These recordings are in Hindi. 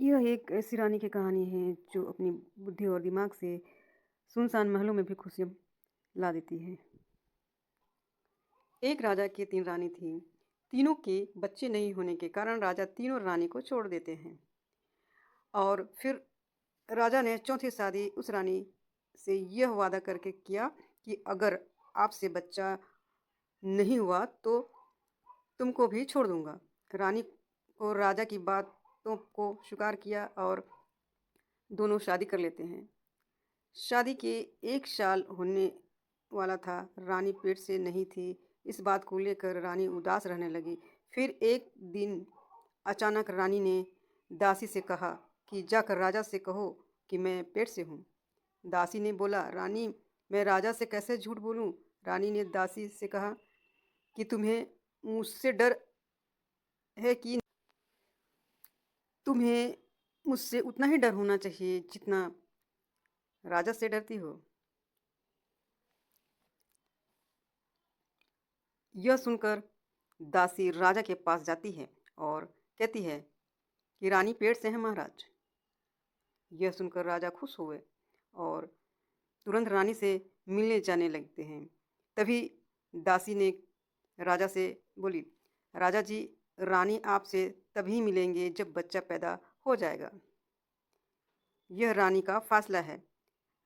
यह एक ऐसी रानी की कहानी है जो अपनी बुद्धि और दिमाग से सुनसान महलों में भी खुशियाँ ला देती है। एक राजा की 3 रानी थीं। तीनों के बच्चे नहीं होने के कारण राजा तीनों रानी को छोड़ देते हैं और फिर राजा ने चौथी शादी उस रानी से यह वादा करके किया कि अगर आपसे बच्चा नहीं हुआ तो तुमको भी छोड़ दूँगा। रानी को राजा की बातों को स्वीकार किया और दोनों शादी कर लेते हैं। शादी के 1 साल होने वाला था, रानी पेट से नहीं थी। इस बात को लेकर रानी उदास रहने लगी। फिर एक दिन अचानक रानी ने दासी से कहा कि जाकर राजा से कहो कि मैं पेट से हूँ। दासी ने बोला, रानी मैं राजा से कैसे झूठ बोलूँ? रानी ने दासी से कहा कि तुम्हें मुझसे डर है कि तुम्हें मुझसे उतना ही डर होना चाहिए जितना राजा से डरती हो। यह सुनकर दासी राजा के पास जाती है और कहती है कि रानी पेट से है महाराज। यह सुनकर राजा खुश हुए और तुरंत रानी से मिलने जाने लगते हैं। तभी दासी ने राजा से बोली, राजा जी, रानी आपसे तभी मिलेंगे जब बच्चा पैदा हो जाएगा। यह रानी का फैसला है।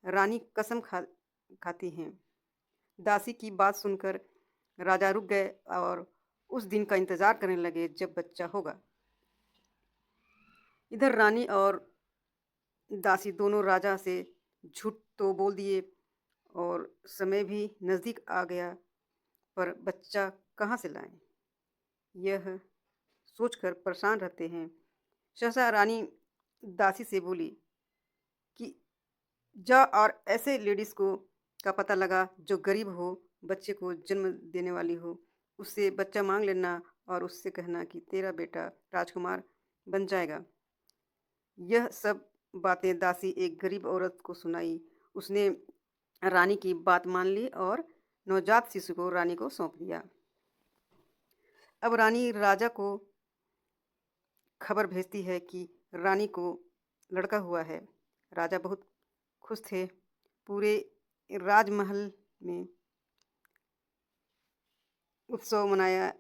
रानी कसम खाती हैं। दासी की बात सुनकर राजा रुक गए और उस दिन का इंतजार करने लगे जब बच्चा होगा। इधर रानी और दासी दोनों राजा से झूठ तो बोल दिए और समय भी नज़दीक आ गया, पर बच्चा कहाँ से लाएं? यह सोचकर परेशान रहते हैं। सहसा रानी दासी से बोली कि जा और ऐसे लेडीज़ को का पता लगा जो गरीब हो, बच्चे को जन्म देने वाली हो, उससे बच्चा मांग लेना और उससे कहना कि तेरा बेटा राजकुमार बन जाएगा। यह सब बातें दासी एक गरीब औरत को सुनाई। उसने रानी की बात मान ली और नवजात शिशु को रानी को सौंप दिया। अब रानी राजा को खबर भेजती है कि रानी को लड़का हुआ है। राजा बहुत खुश थे। पूरे राजमहल में उत्सव मनाया